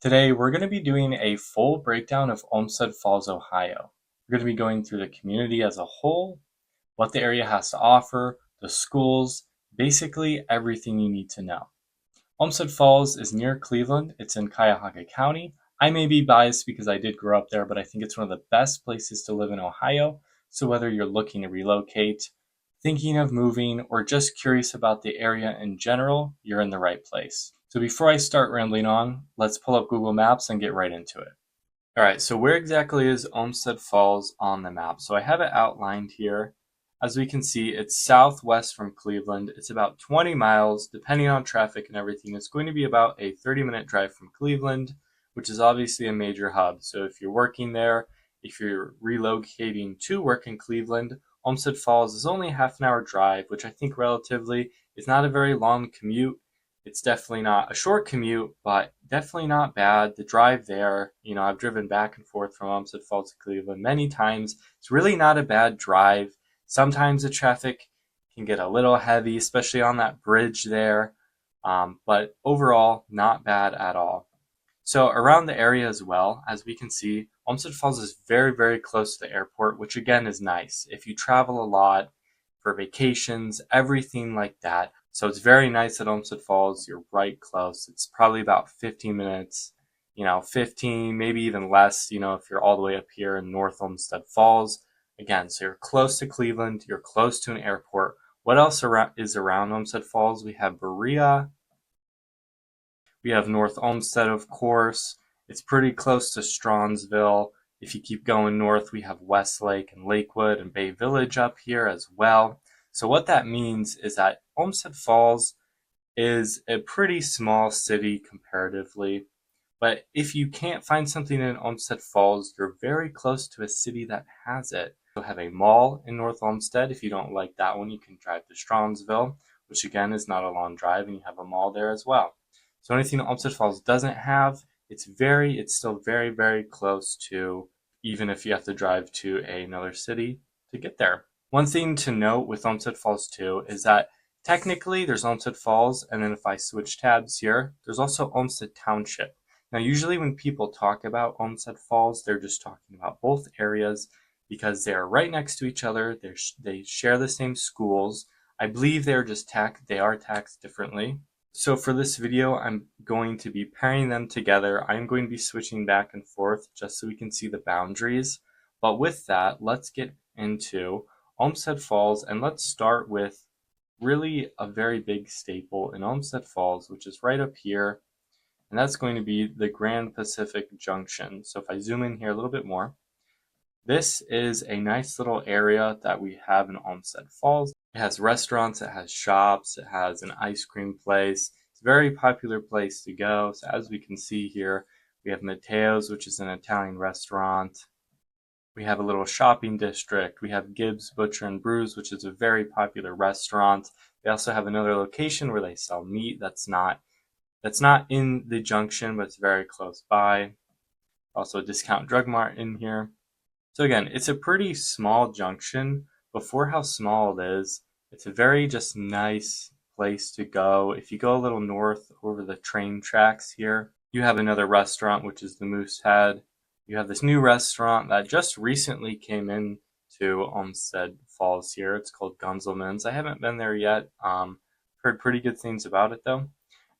Today, we're going to be doing a full breakdown of Olmsted Falls, Ohio. We're going to be going through the community as a whole, what the area has to offer, the schools, basically everything you need to know. Olmsted Falls is near Cleveland. It's in Cuyahoga County. I may be biased because I did grow up there, but I think it's one of the best places to live in Ohio. So whether you're looking to relocate, thinking of moving, or just curious about the area in general, you're in the right place. So before I start rambling on, let's pull up Google Maps and get right into it. All right, so where exactly is Olmsted Falls on the map? So I have it outlined here. As we can see, it's southwest from Cleveland. It's about 20 miles, depending on traffic and everything. It's going to be about a 30-minute drive from Cleveland, which is obviously a major hub. So if you're working there, if you're relocating to work in Cleveland, Olmsted Falls is only a half an hour drive, which I think relatively is not a very long commute. It's definitely not a short commute, but definitely not bad. The drive there, I've driven back and forth from Olmsted Falls to Cleveland many times. It's really not a bad drive. Sometimes the traffic can get a little heavy, especially on that bridge there, but overall, not bad at all. So around the area as well, as we can see, Olmsted Falls is very, very close to the airport, which again is nice. If you travel a lot for vacations, everything like that. So it's very nice at Olmsted Falls. You're right close. It's probably about 15 minutes, 15, maybe even less, if you're all the way up here in North Olmsted Falls. Again, so you're close to Cleveland. You're close to an airport. What else is around Olmsted Falls? We have Berea. We have North Olmsted, of course. It's pretty close to Strawnsville. If you keep going north, we have Westlake and Lakewood and Bay Village up here as well. So what that means is that Olmsted Falls is a pretty small city comparatively. But if you can't find something in Olmsted Falls, you're very close to a city that has it. You'll have a mall in North Olmsted. If you don't like that one, you can drive to Strawnsville, which again is not a long drive, and you have a mall there as well. So anything Olmsted Falls doesn't have, it's still very, very close to, even if you have to drive to another city to get there. One thing to note with Olmsted Falls too is that technically there's Olmsted Falls, and then if I switch tabs here, there's also Olmsted Township. Now usually when people talk about Olmsted Falls, they're just talking about both areas because they're right next to each other. They share the same schools. I believe they are taxed differently. So for this video, I'm going to be pairing them together. I'm going to be switching back and forth just so we can see the boundaries. But with that, let's get into Olmsted Falls, and let's start with really a very big staple in Olmsted Falls, which is right up here, and that's going to be the Grand Pacific Junction. So if I zoom in here a little bit more, this is a nice little area that we have in Olmsted Falls. It has restaurants, it has shops, it has an ice cream place. It's a very popular place to go. So as we can see here, we have Matteo's, which is an Italian restaurant. We have a little shopping district. We have Gibbs Butcher and Brews, which is a very popular restaurant. They also have another location where they sell meat that's not in the junction, but it's very close by. Also a discount drug mart in here. So again, it's a pretty small junction, but for how small it is, it's a very just nice place to go. If you go a little north over the train tracks here, you have another restaurant, which is the Moosehead. You have this new restaurant that just recently came in to Olmsted Falls here. It's called Gunzelman's. I haven't been there yet. Heard pretty good things about it though.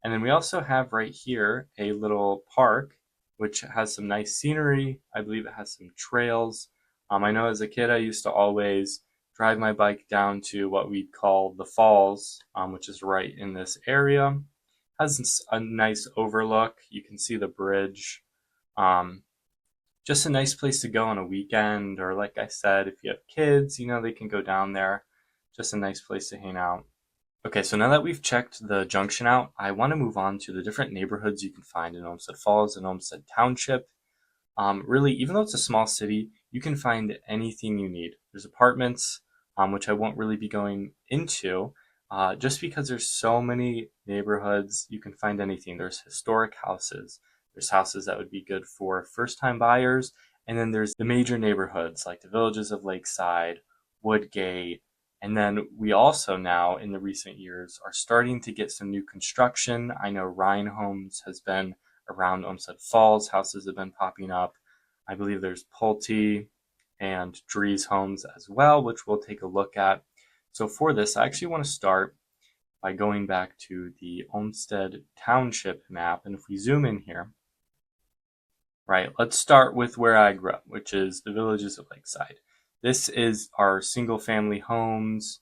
And then we also have right here a little park which has some nice scenery. I believe it has some trails. I know as a kid I used to always drive my bike down to what we'd call the falls, which is right in this area. Has a nice overlook. You can see the bridge. Just a nice place to go on a weekend, or like I said, if you have kids, they can go down there. Just a nice place to hang out. Okay, so now that we've checked the junction out, I want to move on to the different neighborhoods you can find in Olmsted Falls and Olmsted Township. Really, even though it's a small city, you can find anything you need. There's apartments, which I won't really be going into, just because there's so many neighborhoods, you can find anything. There's historic houses. There's houses that would be good for first-time buyers, and then there's the major neighborhoods like the villages of Lakeside, Woodgate, and then we also now, in the recent years, are starting to get some new construction. I know Ryan Homes has been around Olmsted Falls. Houses have been popping up. I believe there's Pulte and Dries homes as well, which we'll take a look at. So for this, I actually want to start by going back to the Olmsted Township map. And if we zoom in here, right, let's start with where I grew up, which is the Villages of Lakeside. This is our single family homes.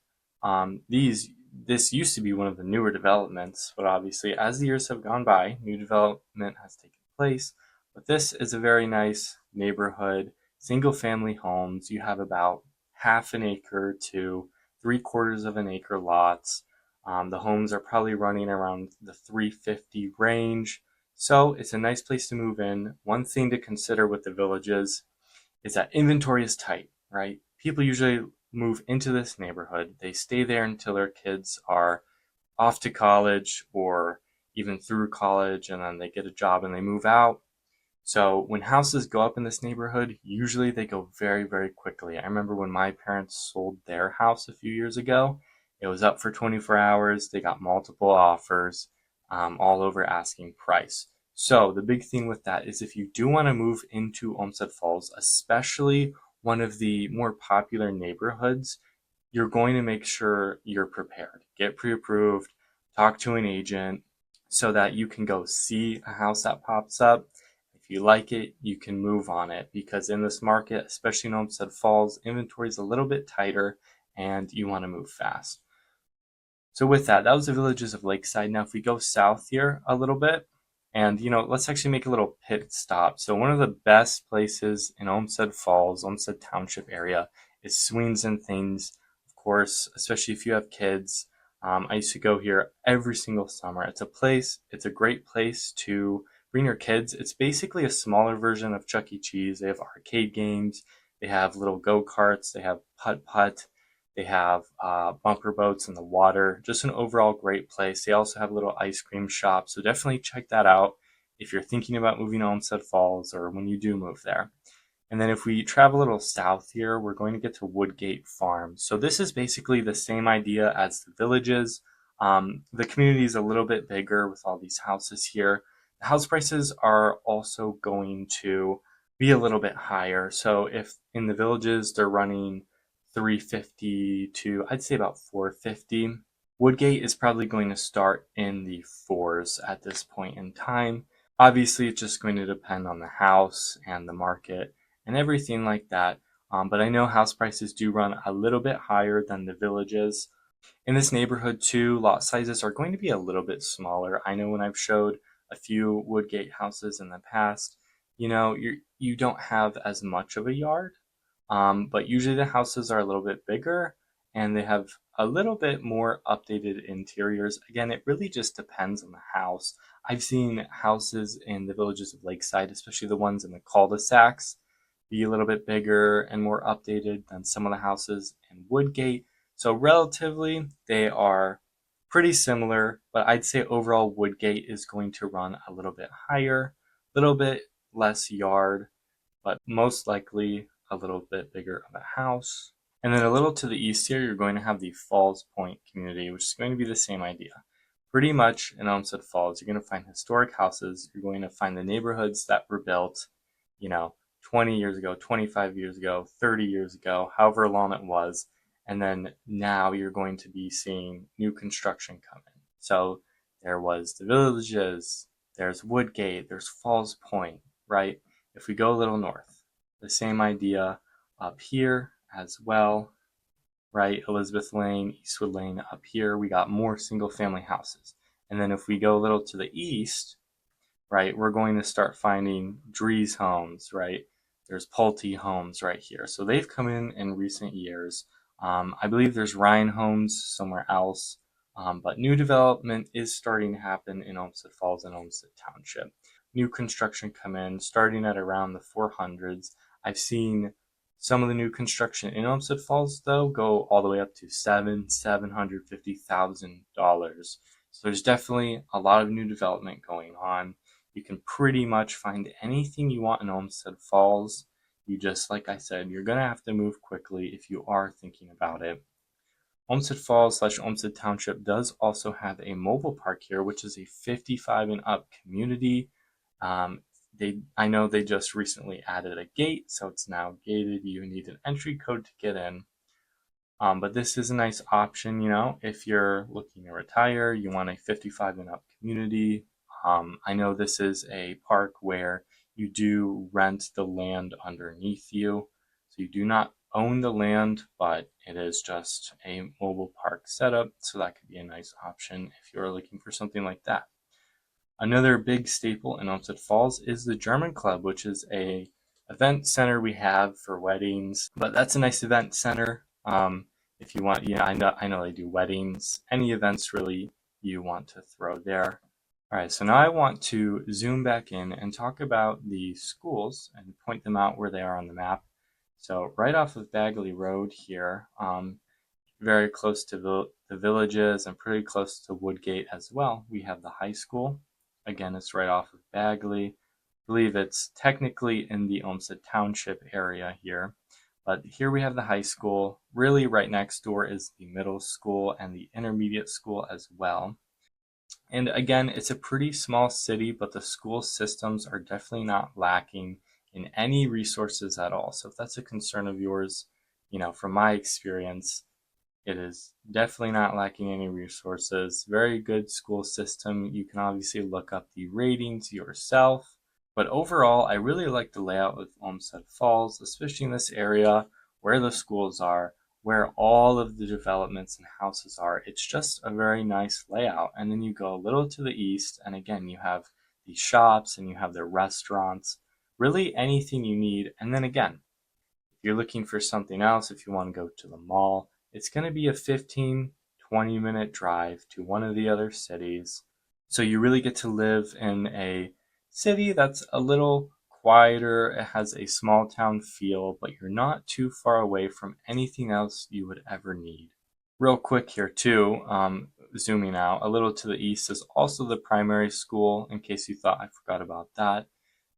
This used to be one of the newer developments, but obviously as the years have gone by, new development has taken place. But this is a very nice neighborhood, single family homes. You have about half an acre to 3/4 of an acre lots. The homes are probably running around the 350 range. So it's a nice place to move in. One thing to consider with the Villages is that inventory is tight, right? People usually move into this neighborhood. They stay there until their kids are off to college or even through college, and then they get a job and they move out. So when houses go up in this neighborhood, usually they go very, very quickly. I remember when my parents sold their house a few years ago, it was up for 24 hours. They got multiple offers, all over asking price. So the big thing with that is if you do want to move into Olmsted Falls, especially one of the more popular neighborhoods, you're going to make sure you're prepared. Get pre-approved, talk to an agent so that you can go see a house that pops up. If you like it, you can move on it, because in this market, especially in Olmsted Falls, inventory is a little bit tighter and you want to move fast. So with that, that was the Villages of Lakeside. Now if we go south here a little bit, and let's actually make a little pit stop. So one of the best places in Olmsted Falls, Olmsted Township area, is Swings and Things. Of course, especially if you have kids. I used to go here every single summer. It's a great place to bring your kids. It's basically a smaller version of Chuck E. Cheese. They have arcade games, they have little go-karts, they have putt-putt, they have bumper boats in the water. Just an overall great place. They also have a little ice cream shop, so definitely check that out if you're thinking about moving to Olmsted Falls or when you do move there. And then if we travel a little south here, we're going to get to Woodgate Farm. So this is basically the same idea as the Villages. The community is a little bit bigger with all these houses here. The house prices are also going to be a little bit higher. So if in the Villages they're running 350 to, I'd say, about 450, Woodgate is probably going to start in the fours at this point in time. Obviously, it's just going to depend on the house and the market and everything like that. But I know house prices do run a little bit higher than the Villages. In this neighborhood too, lot sizes are going to be a little bit smaller. I know when I've showed a few Woodgate houses in the past, you don't have as much of a yard, but usually the houses are a little bit bigger and they have a little bit more updated interiors. Again, it really just depends on the house. I've seen houses in the Villages of Lakeside, especially the ones in the cul-de-sacs, be a little bit bigger and more updated than some of the houses in Woodgate. So relatively, they are pretty similar, but I'd say overall Woodgate is going to run a little bit higher, a little bit less yard, but most likely a little bit bigger of a house. And then a little to the east here, you're going to have the Falls Point community, which is going to be the same idea. Pretty much in Olmsted Falls, you're going to find historic houses. You're going to find the neighborhoods that were built, 20 years ago, 25 years ago, 30 years ago, however long it was. And then now you're going to be seeing new construction come in. So there was the Villages, there's Woodgate, there's Falls Point, right? If we go a little north, the same idea up here as well, right? Elizabeth Lane, Eastwood Lane up here, we got more single family houses. And then if we go a little to the east, right, we're going to start finding Dries homes, right? There's Pulte homes right here. So they've come in recent years. I believe there's Ryan homes somewhere else, but new development is starting to happen in Olmsted Falls and Olmsted Township. New construction come in starting at around the 400s. I've seen some of the new construction in Olmsted Falls though go all the way up to $750,000. So there's definitely a lot of new development going on. You can pretty much find anything you want in Olmsted Falls. You just, like I said, you're going to have to move quickly if you are thinking about it. Olmsted Falls / Olmsted Township does also have a mobile park here, which is a 55 and up community. I know they just recently added a gate, so it's now gated. You need an entry code to get in. But this is a nice option, if you're looking to retire, you want a 55 and up community. I know this is a park where you do rent the land underneath you. So you do not own the land, but it is just a mobile park setup. So that could be a nice option if you're looking for something like that. Another big staple in Olmsted Falls is the German Club, which is a event center we have for weddings. But that's a nice event center. If you want, I know they do weddings, any events really you want to throw there. All right, so now I want to zoom back in and talk about the schools and point them out where they are on the map. So right off of Bagley Road here, very close to the villages and pretty close to Woodgate as well, we have the high school. Again, it's right off of Bagley. I believe it's technically in the Olmsted Township area here. But here we have the high school. Really right next door is the middle school and the intermediate school as well. And again, it's a pretty small city, but the school systems are definitely not lacking in any resources at all. So if that's a concern of yours, from my experience, it is definitely not lacking any resources. Very good school system. You can obviously look up the ratings yourself. But overall, I really like the layout of Olmsted Falls, especially in this area where the schools are, where all of the developments and houses are. It's just a very nice layout. And then you go a little to the east, and again, you have the shops and you have the restaurants, really anything you need. And then again, if you're looking for something else, if you want to go to the mall, it's going to be a 15-20 minute drive to one of the other cities. So you really get to live in a city that's a little quieter. It has a small town feel, but you're not too far away from anything else you would ever need. Real quick here too, zooming out a little to the east is also the primary school, in case you thought I forgot about that.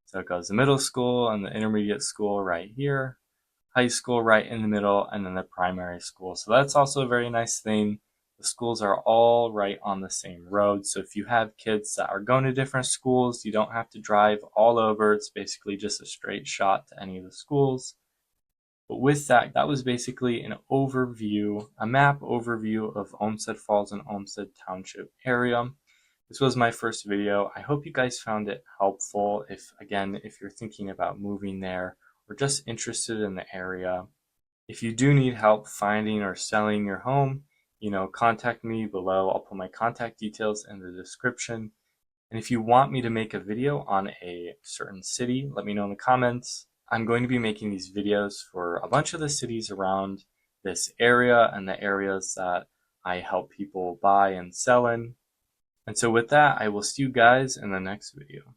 So it goes the middle school and the intermediate school right here, high school right in the middle, and then the primary school. So that's also a very nice thing. The schools are all right on the same road. So if you have kids that are going to different schools, you don't have to drive all over. It's basically just a straight shot to any of the schools. But with that, that was basically an overview, a map overview of Olmsted Falls and Olmsted Township area. This was my first video. I hope you guys found it helpful. If you're thinking about moving there or just interested in the area. If you do need help finding or selling your home, contact me below. I'll put my contact details in the description. And if you want me to make a video on a certain city, let me know in the comments. I'm going to be making these videos for a bunch of the cities around this area and the areas that I help people buy and sell in. And so with that, I will see you guys in the next video.